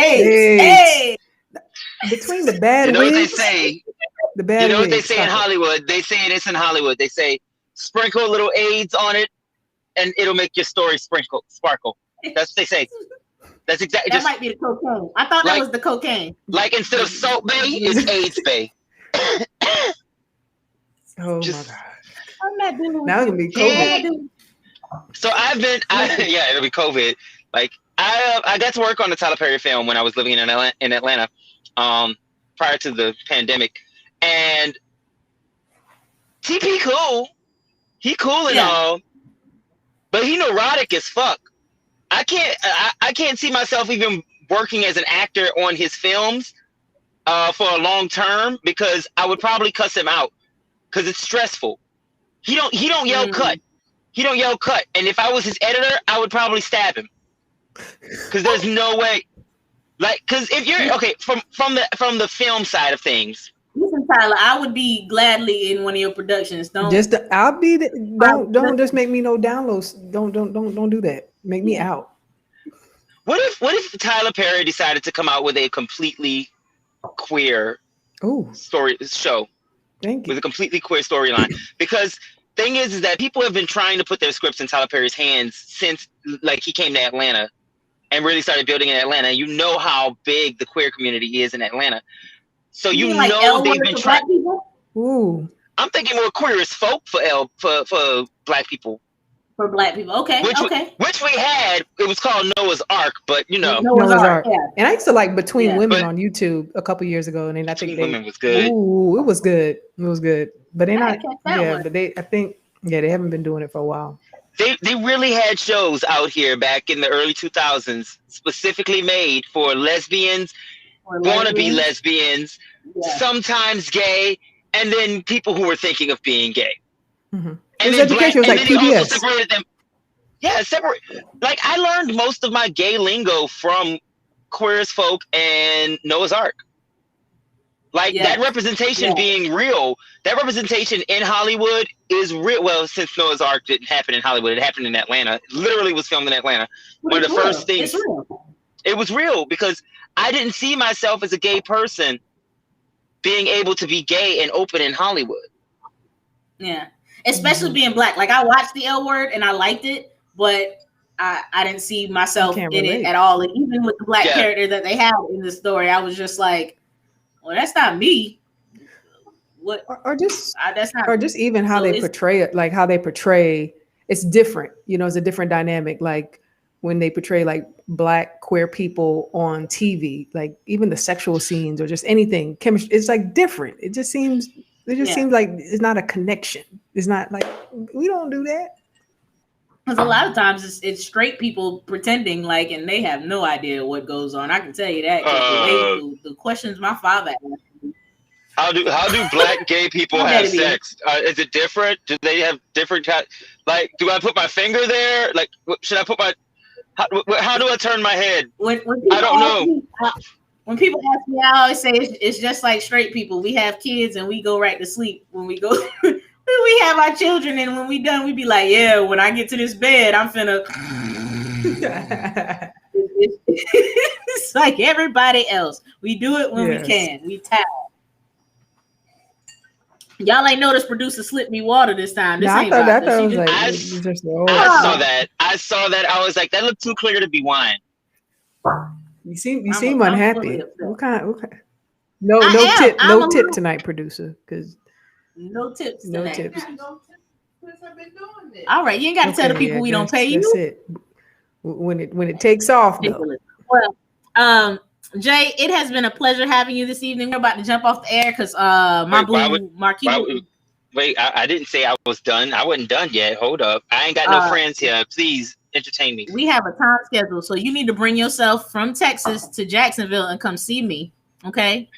Between the bad, you know what they say. What they say in Hollywood? They say this in Hollywood. They say sprinkle a little AIDS on it, and it'll make your story sparkle. That's what they say. That's exactly. That might be the cocaine. I thought that was the cocaine. Like instead of Salt Bay, it's AIDS Bay. Oh my God! I'm not dealing with now it's gonna be COVID. So it'll be COVID. Like I got to work on the Tyler Perry film when I was living in Atlanta, prior to the pandemic, and TP cool, he cool and all, but he neurotic as fuck. I can't see myself even working as an actor on his films for a long term, because I would probably cuss him out because it's stressful. He don't yell cut. He don't yell cut. And if I was his editor, I would probably stab him. Because there's no way. Like, because if you're okay from the film side of things. Listen, Tyler, I would be gladly in one of your productions. Don't just don't just make me no downloads. Don't do that. Make me out. What if Tyler Perry decided to come out with a completely queer show? Thank you. With a completely queer storyline. Because thing is that people have been trying to put their scripts in Tyler Perry's hands since like he came to Atlanta and really started building in Atlanta. You know how big the queer community is in Atlanta. So you like know they've been trying. Ooh. I'm thinking more queer as folk for black people. For black people, okay, Which we had. It was called Noah's Ark, but you know, Noah's Ark. Yeah. And I used to like Between Women on YouTube a couple years ago, and then I think Women was good. Ooh, it was good. It was good. But they're not. One. But they haven't been doing it for a while. They really had shows out here back in the early 2000s specifically made for lesbians, wannabe lesbians, sometimes gay, and then people who were thinking of being gay. Mm-hmm. And then education was like PBS. Also separated them. Yeah, separate. Like I learned most of my gay lingo from Queer as Folk and Noah's Ark. Like that representation being real, that representation in Hollywood is real. Well, since Noah's Ark didn't happen in Hollywood, it happened in Atlanta. It literally was filmed in Atlanta. One of the first things. It was real because I didn't see myself as a gay person being able to be gay and open in Hollywood. Yeah, especially being black. Like I watched the L Word and I liked it, but I didn't see myself in it at all. And even with the black character that they have in the story, I was just like, well, that's not me. What? Or just that's not. Or just even how they portray it, like how they portray. It's different. You know, it's a different dynamic. Like when they portray like black queer people on TV, like even the sexual scenes or just anything, chemistry. It's like different. It just seems like it's not a connection. It's not like we don't do that. Because a lot of times it's straight people pretending like, and they have no idea what goes on. I can tell you that. The questions my father asked. How do black gay people have sex? Is it different? Do they have different? Like, do I put my finger there? Like, should I put my? How do I turn my head? I don't know. When people ask me, I always say it's just like straight people. We have kids and we go right to sleep when we go. We have our children, and when we done, we be like, yeah, when I get to this bed, I'm finna. It's like everybody else. We do it when we can. We tap. Y'all ain't noticed producer slipped me water this time. This ain't I saw that. I was like, that looked too clear to be wine. You seem unhappy. What kind? No tip tonight, producer, because. No tips. No today. tips. All right, you ain't got to tell the people we don't pay you. That's it. When it takes off, though. Well, Jay, it has been a pleasure having you this evening. We're about to jump off the air because Marquis. Wait, I didn't say I was done. I wasn't done yet. Hold up. I ain't got no friends here. Please entertain me. We have a time schedule, so you need to bring yourself from Texas to Jacksonville and come see me. Okay.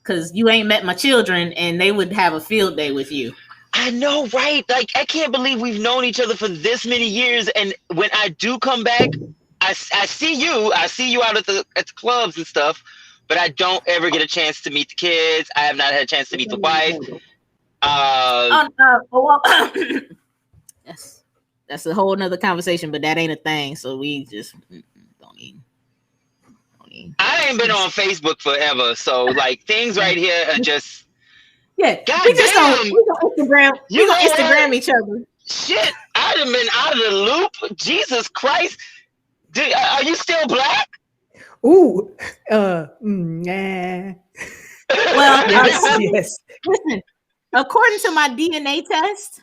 Because you ain't met my children and they would have a field day with you. I know, right? Like, I can't believe we've known each other for this many years. And when I do come back, I see you. I see you out at the clubs and stuff, but I don't ever get a chance to meet the kids. I have not had a chance to meet the wife. Yes, that's a whole nother conversation, but that ain't a thing. So we just don't even. I ain't been on Facebook forever, so like things right here are just God we just don't Instagram. We gonna Instagram each other. Shit, I'd have been out of the loop. Jesus Christ, are you still black? Ooh, nah. Well, yes. Listen, according to my DNA test,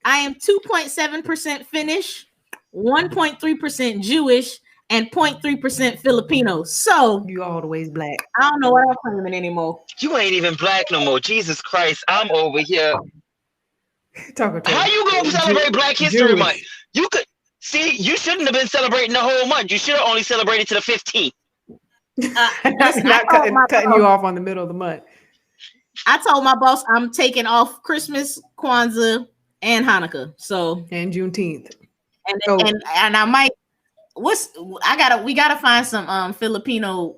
I am 2.7% Finnish, 1.3% Jewish, and 0.3% Filipino. So you always black. I don't know what I'm claiming anymore. You ain't even black no more. Jesus Christ, I'm over here. How you gonna celebrate Black History Month? You could See, you shouldn't have been celebrating the whole month. You should have only celebrated to the 15th. Listen, Not cutting you off on the middle of the month. I told my boss I'm taking off Christmas, Kwanzaa, and Hanukkah. So And Juneteenth. And I might. We gotta find some Filipino.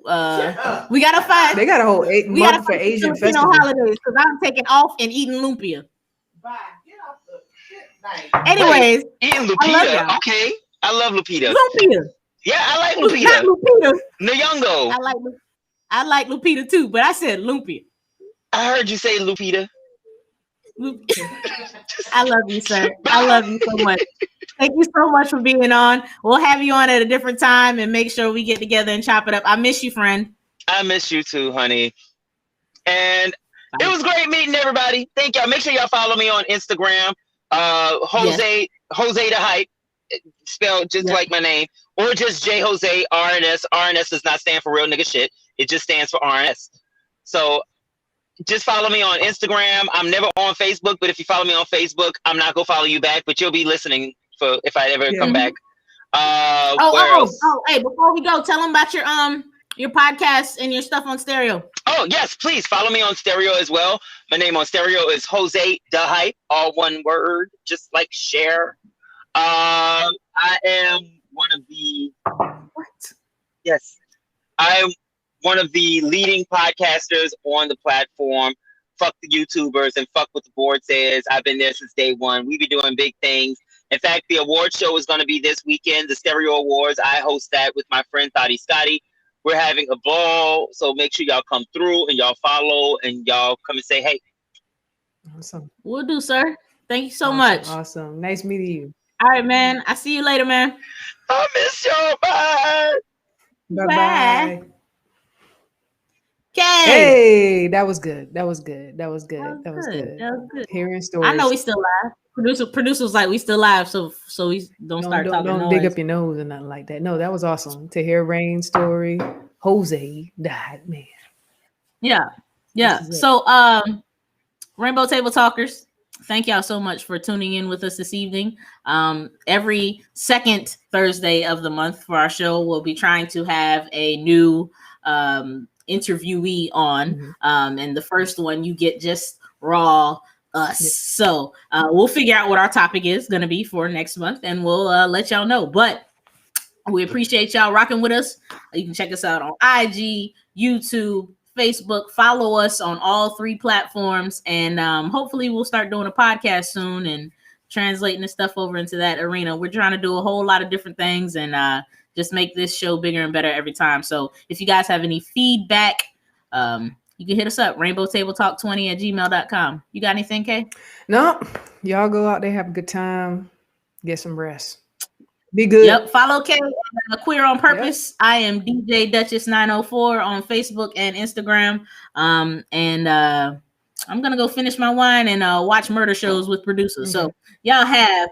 We gotta find. They got a whole 8 month for Asian Filipino festival. holidays because I'm taking off and eating lumpia. Bye. Get off the shit night. Anyways, Eating I love Lupita. y'all. Okay. I love Lupita. lumpia. Yeah, I like Not Lupita. Lupita. Nyong'o. I like Lupita too, but I said lumpia. I heard you say Lupita. I love you, sir. I love you so much. Thank you so much for being on. We'll have you on at a different time and make sure we get together and chop it up. I miss you, friend. I miss you too, honey. And it was great meeting everybody. Thank y'all. Make sure y'all follow me on Instagram. Jose the Hype, spelled just like my name, or just J Jose RNS. RNS does not stand for real nigga shit. It just stands for RNS. So just follow me on Instagram. I'm never on Facebook, but if you follow me on Facebook, I'm not gonna follow you back, but you'll be listening for if I ever come back. Hey, before we go, tell them about your podcast and your stuff on Stereo. Oh yes, please follow me on Stereo as well. My name on Stereo is Jose the Hype, all one word, just like share. I am one of the Yes, I'm one of the leading podcasters on the platform. Fuck the YouTubers and fuck what the board says. I've been there since day one. We be doing big things. In fact, the award show is going to be this weekend, the Stereo Awards. I host that with my friend Thotty Scotty. We're having a ball, so make sure y'all come through and y'all follow and y'all come and say hey. Awesome. We'll do, sir. Thank you so much. Awesome. Nice meeting you. All right, man. I'll see you later, man. I miss y'all. Bye. Bye-bye. Okay. Hey, that was good. That was good. Hearing stories. I know we still live. Producer was like, we still live, so we don't start talking Don't noise. dig up your nose or nothing like that. No, that was awesome to hear Rain's story. Jose died, man. Yeah. So, Rainbow Table Talkers, thank y'all so much for tuning in with us this evening. Every second Thursday of the month for our show, we'll be trying to have a new interviewee on. And the first one, you get just raw us. Yep. So we'll figure out what our topic is going to be for next month, and we'll let y'all know. But we appreciate y'all rocking with us. You can check us out on IG, YouTube, Facebook. Follow us on all 3 platforms, and hopefully we'll start doing a podcast soon and translating the stuff over into that arena. We're trying to do a whole lot of different things and just make this show bigger and better every time. So if you guys have any feedback, you can hit us up, rainbowtabletalk20@gmail.com. You got anything, Kay? No, y'all go out there, have a good time, get some rest. Be good. Yep. Follow Kay at Queer on Purpose. Yep. I am DJ Duchess 904 on Facebook and Instagram. And I'm gonna go finish my wine and watch murder shows with producers. So y'all have.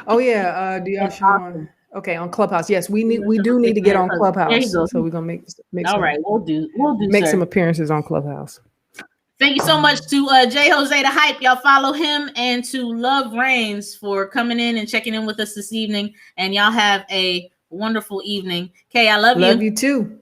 Oh yeah. Do y'all show on? Okay, on Clubhouse. Yes, we do need to get on Clubhouse. There you go. So we're gonna make all right. We'll do make some appearances on Clubhouse. Thank you so much to J Jose the Hype. Y'all follow him, and to Love Reigns for coming in and checking in with us this evening. And y'all have a wonderful evening. Kay, I love you. Love you too.